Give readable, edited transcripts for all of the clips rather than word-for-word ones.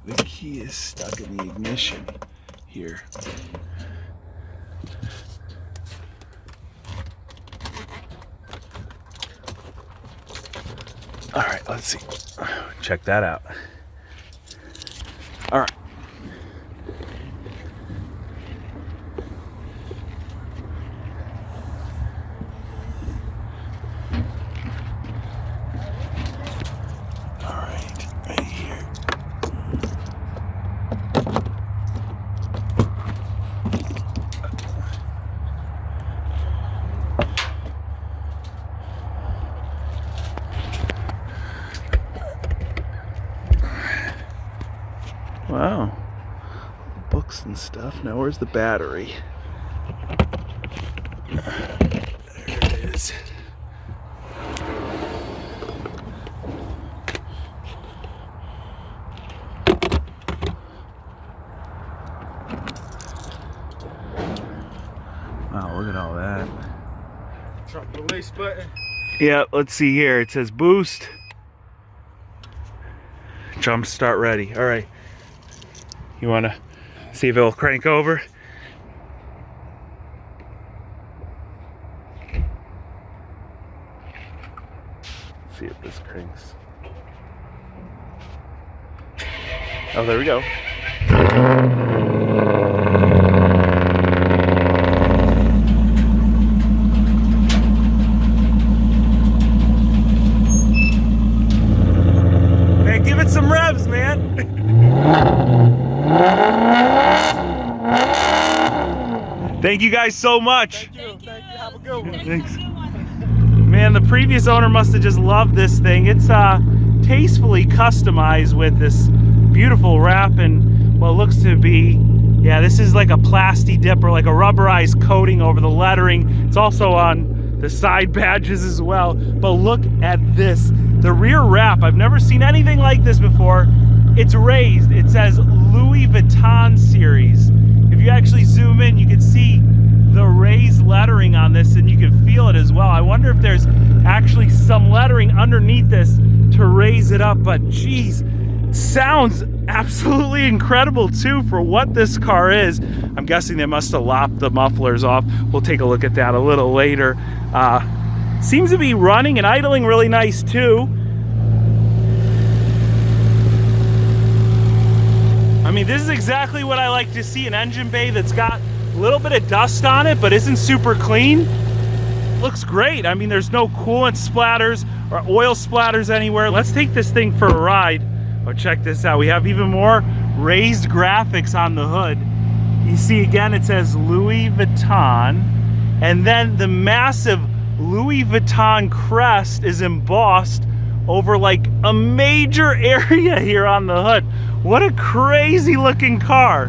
the key is stuck in the ignition here. All right, let's see. Check that out. All right. All right, right here. Wow, books and stuff. Now where's the battery? There it is. Wow, look at all that. Drop the release button. Yeah, let's see here. It says boost. Jump start ready. All right. You want to see if it'll crank over? See if this cranks. Oh, there we go. Hey, give it some revs, man. Thank you guys so much. Thank you. Have a good one. Thanks. Man, the previous owner must have just loved this thing. It's tastefully customized with this beautiful wrap and what looks to be, yeah, this is like a plasti dip or like a rubberized coating over the lettering. It's also on the side badges as well. But look at this. The rear wrap, I've never seen anything like this before. It's raised. It says Louis Vuitton Series. If you actually zoom in, you can see the raised lettering on this and you can feel it as well. I wonder if there's actually some lettering underneath this to raise it up, but geez, sounds absolutely incredible too for what this car is. I'm guessing they must have lopped the mufflers off. We'll take a look at that a little later. Seems to be running and idling really nice too. I mean, this is exactly what I like to see, an engine bay that's got a little bit of dust on it, but isn't super clean. Looks great. I mean, there's no coolant splatters or oil splatters anywhere. Let's take this thing for a ride. Oh, check this out. We have even more raised graphics on the hood. You see, again, it says Louis Vuitton, and then the massive Louis Vuitton crest is embossed over like a major area here on the hood. What a crazy looking car.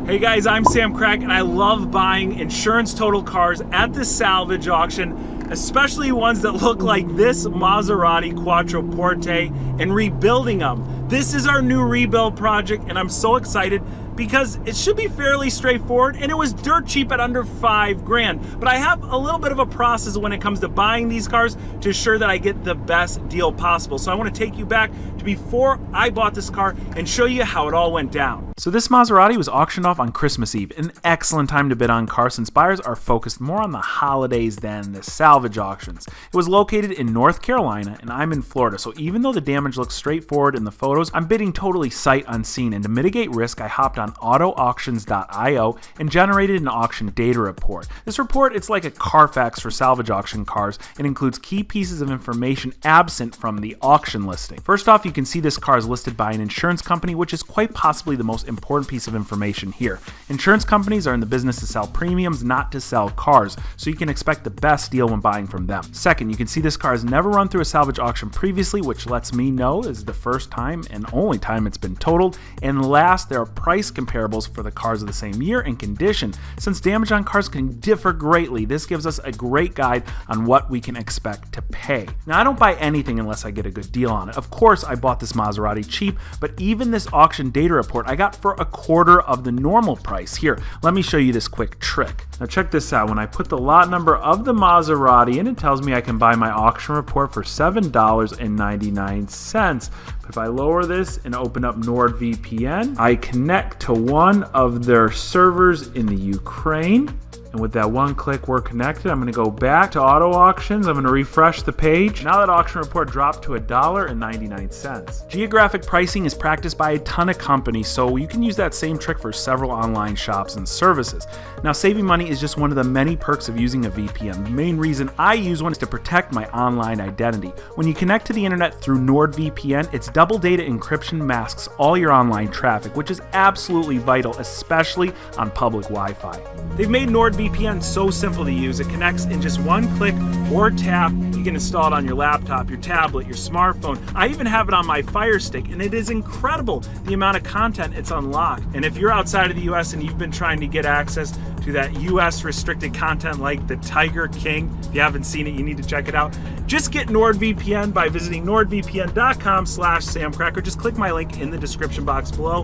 Hey guys, I'm Sam Crack and I love buying insurance total cars at the salvage auction, especially ones that look like this Maserati Quattroporte, and rebuilding them. This is our new rebuild project and I'm so excited because it should be fairly straightforward and it was dirt cheap at under $5,000. But I have a little bit of a process when it comes to buying these cars to ensure that I get the best deal possible. So I want to take you back to before I bought this car and show you how it all went down. So this Maserati was auctioned off on Christmas Eve, an excellent time to bid on cars since buyers are focused more on the holidays than the salvage auctions. It was located in North Carolina and I'm in Florida, so even though the damage looks straightforward in the photos, I'm bidding totally sight unseen, and to mitigate risk I hopped on autoauctions.io and generated an auction data report. This report, it's like a Carfax for salvage auction cars and includes key pieces of information absent from the auction listing. First off, you can see this car is listed by an insurance company, which is quite possibly the most important piece of information here. Insurance companies are in the business to sell premiums, not to sell cars, so you can expect the best deal when buying from them. Second, you can see this car has never run through a salvage auction previously, which lets me know is the first time and only time it's been totaled. And last, there are price comparables for the cars of the same year and condition. Since damage on cars can differ greatly, this gives us a great guide on what we can expect to pay. Now, I don't buy anything unless I get a good deal on it. Of course, I bought this Maserati cheap, but even this auction data report I got for a quarter of the normal price. Here, let me show you this quick trick. Now check this out. When I put the lot number of the Maserati in, it tells me I can buy my auction report for $7.99. But if I lower this and open up NordVPN, I connect to one of their servers in the Ukraine. And with that one click, we're connected. I'm gonna go back to auto auctions. I'm gonna refresh the page. Now that auction report dropped to $1.99. Geographic pricing is practiced by a ton of companies, so you can use that same trick for several online shops and services. Now, saving money is just one of the many perks of using a VPN. The main reason I use one is to protect my online identity. When you connect to the internet through NordVPN, its double data encryption masks all your online traffic, which is absolutely vital, especially on public Wi-Fi. They've made NordVPN so simple to use. It connects in just one click or tap. You can install it on your laptop, your tablet, your smartphone. I even have it on my Fire Stick, and it is incredible the amount of content it's unlocked. And if you're outside of the US and you've been trying to get access to that US restricted content like the Tiger King, if you haven't seen it, you need to check it out. Just get NordVPN by visiting nordvpn.com/samcrack, or just click my link in the description box below.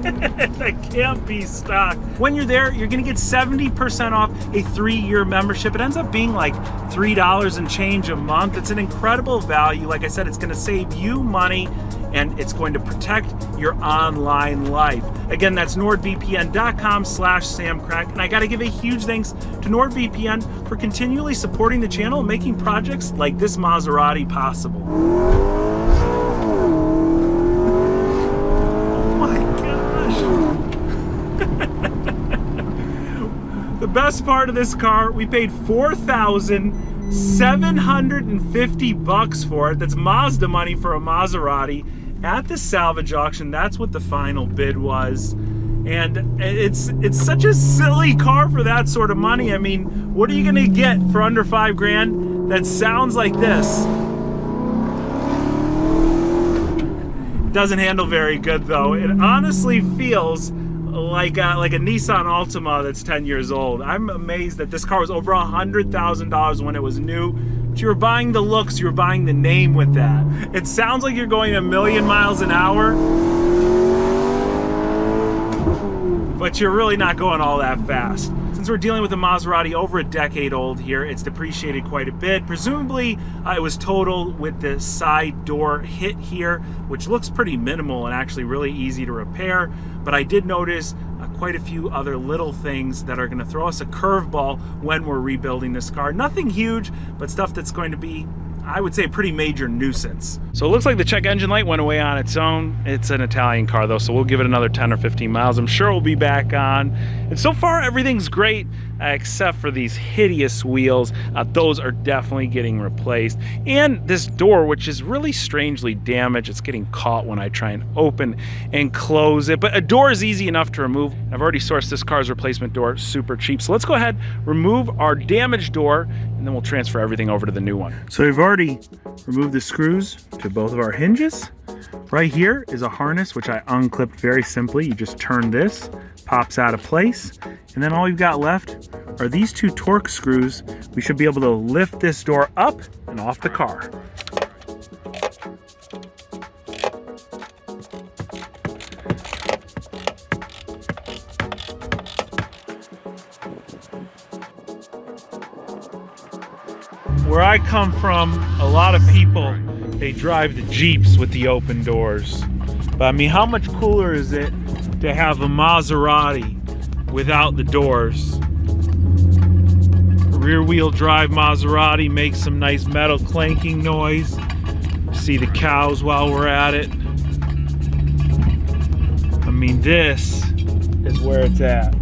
That can't be stock. When you're there, you're gonna get 70% off a 3-year membership. It ends up being like $3 and change a month. It's an incredible value. Like I said, it's gonna save you money and it's going to protect your online life. Again, that's nordvpn.com/samcrack. And I gotta give a huge thanks to NordVPN for continually supporting the channel and making projects like this Maserati possible. The best part of this car, we paid $4,750 for it. That's Mazda money for a Maserati at the salvage auction. That's what the final bid was. And it's such a silly car for that sort of money. I mean, what are you gonna get for under $5,000 that sounds like this? It doesn't handle very good though. It honestly feels like a Nissan Altima that's 10 years old. I'm amazed that this car was over $100,000 when it was new. But you were buying the looks, you were buying the name with that. It sounds like you're going 1,000,000 miles an hour, but you're really not going all that fast. Since we're dealing with a Maserati over a decade old here, it's depreciated quite a bit. Presumably, it was totaled with the side door hit here, which looks pretty minimal and actually really easy to repair. But I did notice quite a few other little things that are gonna throw us a curveball when we're rebuilding this car. Nothing huge, but stuff that's going to be, I would say, a pretty major nuisance. So it looks like the check engine light went away on its own. It's an Italian car though, so we'll give it another 10 or 15 miles. I'm sure we'll be back on. And so far, everything's great, except for these hideous wheels. Those are definitely getting replaced. And this door, which is really strangely damaged. It's getting caught when I try and open and close it. But a door is easy enough to remove. I've already sourced this car's replacement door super cheap. So let's go ahead, remove our damaged door, and then we'll transfer everything over to the new one. So we've already removed the screws to both of our hinges. Right here is a harness, which I unclipped very simply. You just turn this, pops out of place, and then all you've got left are these 2 torque screws. We should be able to lift this door up and off the car. Where I come from, a lot of people, they drive the Jeeps with the open doors. But I mean, how much cooler is it to have a Maserati without the doors? A rear-wheel drive Maserati makes some nice metal clanking noise. See the cows while we're at it. I mean, this is where it's at.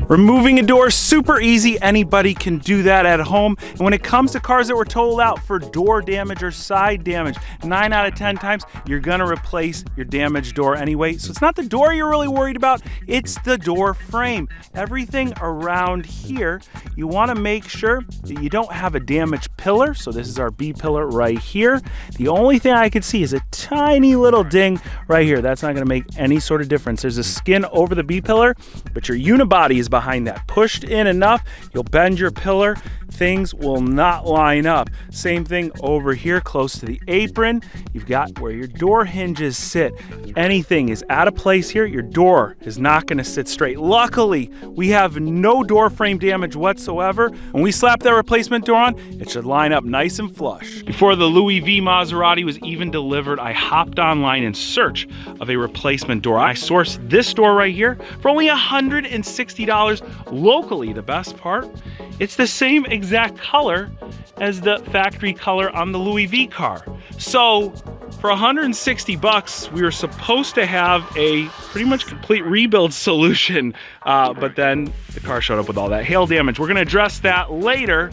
Removing a door, super easy. Anybody can do that at home. And when it comes to cars that were totaled out for door damage or side damage, 9 out of 10 times, you're gonna replace your damaged door anyway. So it's not the door you're really worried about, it's the door frame. Everything around here, you wanna make sure that you don't have a damaged pillar. So this is our B pillar right here. The only thing I could see is a tiny little ding right here. That's not gonna make any sort of difference. There's a skin over the B pillar, but your unibody is behind that. Pushed in enough, you'll bend your pillar. things will not line up. Same thing over here close to the apron. You've got where your door hinges sit. If anything is out of place here, your door is not going to sit straight. Luckily, we have no door frame damage whatsoever. When we slap that replacement door on, it should line up nice and flush. Before the Louis V Maserati was even delivered, I hopped online in search of a replacement door. I sourced this door right here for only $160 locally. The best part, it's the same exact color as the factory color on the Louis V car. So for 160 bucks, we were supposed to have a pretty much complete rebuild solution, but then the car showed up with all that hail damage. We're gonna address that later.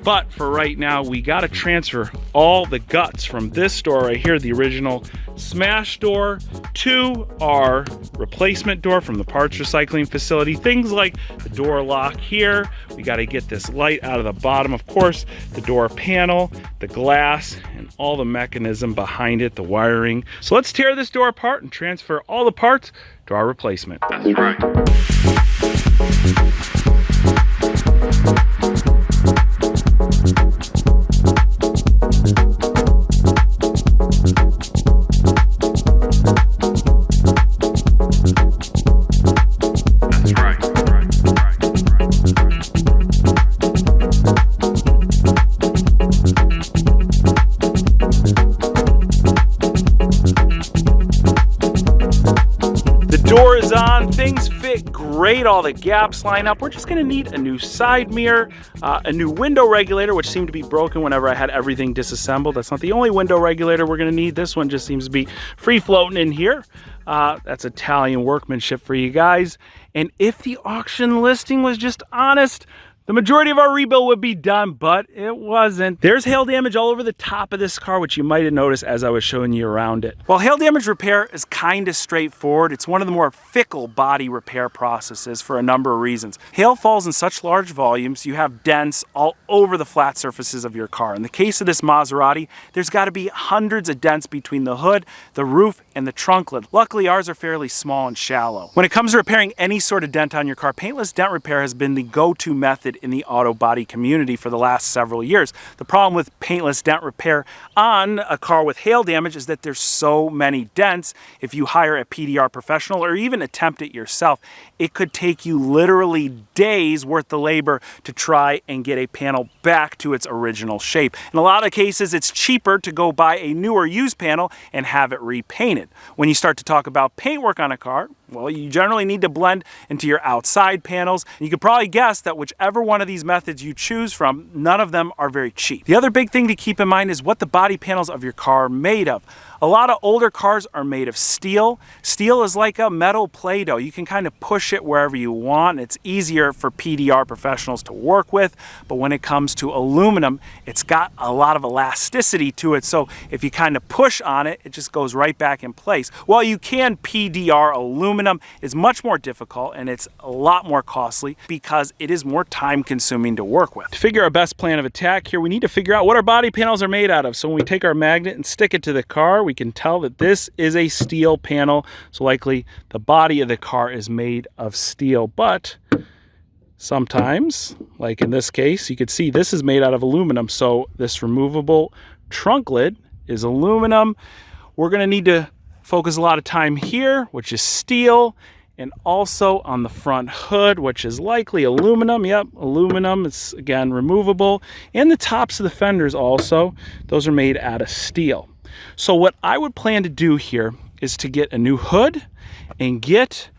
But for right now, we gotta transfer all the guts from this door right here, the original smash door, to our replacement door from the parts recycling facility. Things like the door lock here. We gotta get this light out of the bottom, of course, the door panel, the glass, and all the mechanism behind it, the wiring. So let's tear this door apart and transfer all the parts to our replacement. That's right. Door is on, things fit great, all the gaps line up. We're just gonna need a new side mirror, a new window regulator, which seemed to be broken whenever I had everything disassembled. That's not the only window regulator we're gonna need. This one just seems to be free floating in here. That's Italian workmanship for you guys. And if the auction listing was just honest, the majority of our rebuild would be done, but it wasn't. There's hail damage all over the top of this car, which you might have noticed as I was showing you around it. While hail damage repair is kind of straightforward, it's one of the more fickle body repair processes for a number of reasons. Hail falls in such large volumes, you have dents all over the flat surfaces of your car. In the case of this Maserati, there's got to be hundreds of dents between the hood, the roof, and the trunk lid. Luckily, ours are fairly small and shallow. When it comes to repairing any sort of dent on your car, paintless dent repair has been the go-to method in the auto body community for the last several years. The problem with paintless dent repair on a car with hail damage is that there's so many dents. If you hire a PDR professional or even attempt it yourself, it could take you literally days worth of labor to try and get a panel back to its original shape. In a lot of cases, it's cheaper to go buy a newer used panel and have it repainted. When you start to talk about paintwork on a car, well, you generally need to blend into your outside panels. You could probably guess that whichever one of these methods you choose from, none of them are very cheap. The other big thing to keep in mind is what the body panels of your car are made of. A lot of older cars are made of steel. Steel is like a metal Play-Doh. You can kind of push it wherever you want. It's easier for PDR professionals to work with, but when it comes to aluminum, it's got a lot of elasticity to it. So if you kind of push on it, it just goes right back in place. While you can PDR aluminum, it's much more difficult and it's a lot more costly because it is more time consuming to work with. To figure our best plan of attack here, we need to figure out what our body panels are made out of. So when we take our magnet and stick it to the car, we can tell that this is a steel panel. So likely the body of the car is made of steel, but sometimes, like in this case, you could see this is made out of aluminum. So this removable trunk lid is aluminum. We're gonna need to focus a lot of time here, which is steel, and also on the front hood, which is likely aluminum. Yep, aluminum. It's, again, removable. And the tops of the fenders also, those are made out of steel. So what I would plan to do here is to get a new hood and get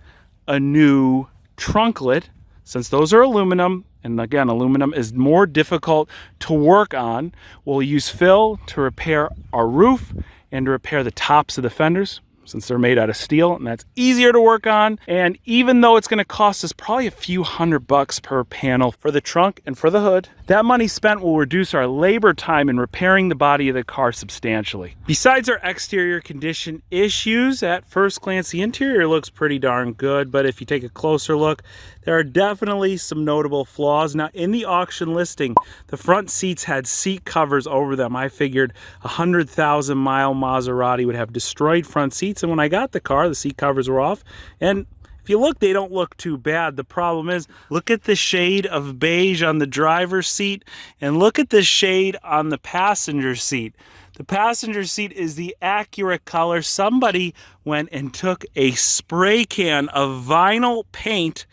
a new trunk lid, since those are aluminum. And again, aluminum is more difficult to work on. We'll use fill to repair our roof and to repair the tops of the fenders, since they're made out of steel, and that's easier to work on. And even though it's gonna cost us probably a few $100 per panel for the trunk and for the hood, that money spent will reduce our labor time in repairing the body of the car substantially. Besides our exterior condition issues, at first glance, the interior looks pretty darn good, but if you take a closer look, there are definitely some notable flaws. Now, in the auction listing, the front seats had seat covers over them. I figured a 100,000-mile Maserati would have destroyed front seats, and when I got the car, the seat covers were off, and If you look, they don't look too bad. The problem is, look at the shade of beige on the driver's seat and look at the shade on the passenger seat. The passenger seat is the accurate color. Somebody went and took a spray can of vinyl paint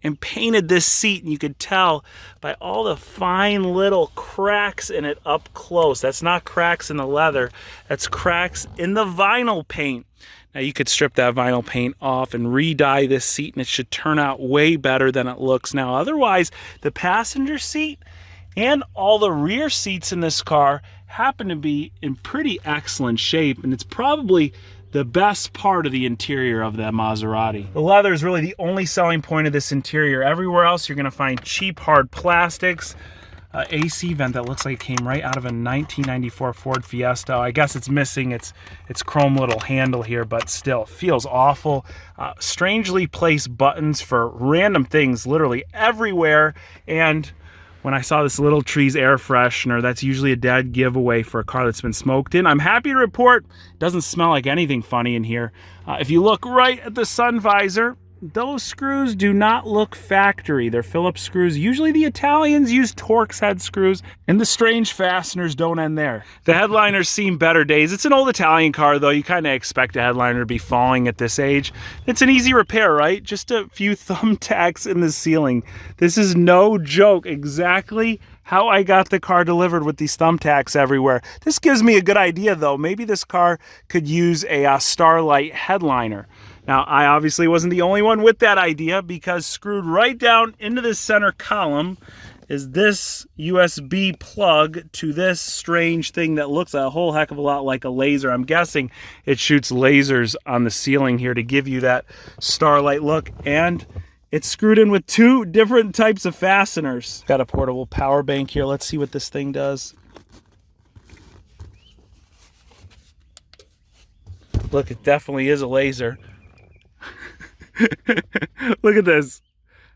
and painted this seat, and you could tell by all the fine little cracks in it up close. That's not cracks in the leather, that's cracks in the vinyl paint. Now you could strip that vinyl paint off and re-dye this seat and it should turn out way better than it looks now. Otherwise, the passenger seat and all the rear seats in this car happen to be in pretty excellent shape, and it's probably the best part of the interior of that Maserati. The leather is really the only selling point of this interior. Everywhere else you're gonna find cheap hard plastics, AC vent that looks like it came right out of a 1994 Ford Fiesta. I guess it's missing its chrome little handle here, but still feels awful. Strangely placed buttons for random things literally everywhere. And when I saw this Little Trees air freshener, that's usually a dead giveaway for a car that's been smoked in. I'm happy to report it doesn't smell like anything funny in here. If you look right at the sun visor, those screws do not look factory. They're Phillips screws. Usually the Italians use Torx head screws, and the strange fasteners don't end there. The headliner's seen better days. It's an old Italian car, though. You kind of expect a headliner to be falling at this age. It's an easy repair, right? Just a few thumbtacks in the ceiling. This is no joke. Exactly how I got the car delivered with these thumbtacks everywhere. This gives me a good idea, though. Maybe this car could use a Starlight headliner. Now, I obviously wasn't the only one with that idea, because screwed right down into the center column is this USB plug to this strange thing that looks a whole heck of a lot like a laser. I'm guessing it shoots lasers on the ceiling here to give you that Starlight look, and it's screwed in with two different types of fasteners. Got a portable power bank here. Let's see what this thing does. Look, it definitely is a laser. Look at this.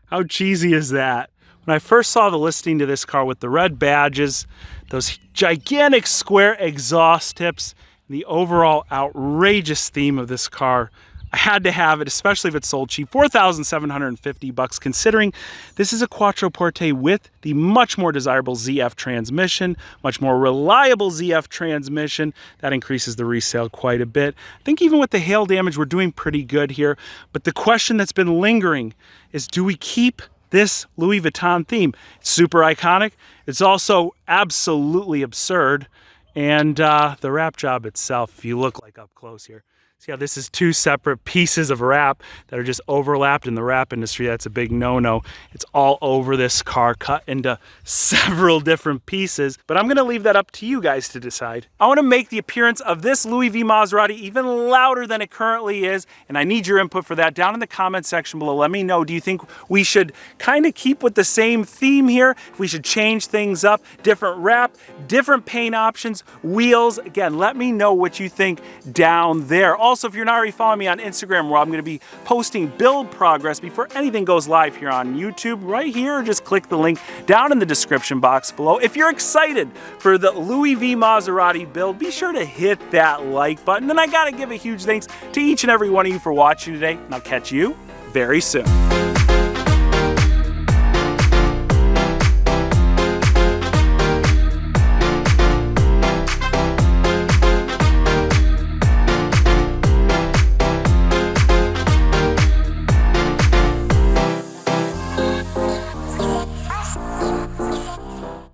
How cheesy is that? When I first saw the listing to this car with the red badges, those gigantic square exhaust tips, the overall outrageous theme of this car, I had to have it, especially if it's sold cheap. $4,750, considering this is a Quattroporte with the much more desirable ZF transmission, much more reliable ZF transmission. That increases the resale quite a bit. I think even with the hail damage, we're doing pretty good here. But the question that's been lingering is, do we keep this Louis Vuitton theme? It's super iconic. It's also absolutely absurd. And the wrap job itself, if you look like up close here, see how this is two separate pieces of wrap that are just overlapped. In the wrap industry, that's a big no-no. It's all over this car, cut into several different pieces, but I'm gonna leave that up to you guys to decide. I wanna make the appearance of this Louis V Maserati even louder than it currently is, and I need your input for that. Down in the comment section below, let me know, do you think we should kind of keep with the same theme here? If we should change things up, different wrap, different paint options, wheels? Again, let me know what you think down there. Also, if you're not already following me on Instagram, where I'm going to be posting build progress before anything goes live here on YouTube, right here, or just click the link down in the description box below. If you're excited for the Louis V Maserati build, be sure to hit that like button. And I got to give a huge thanks to each and every one of you for watching today, and I'll catch you very soon.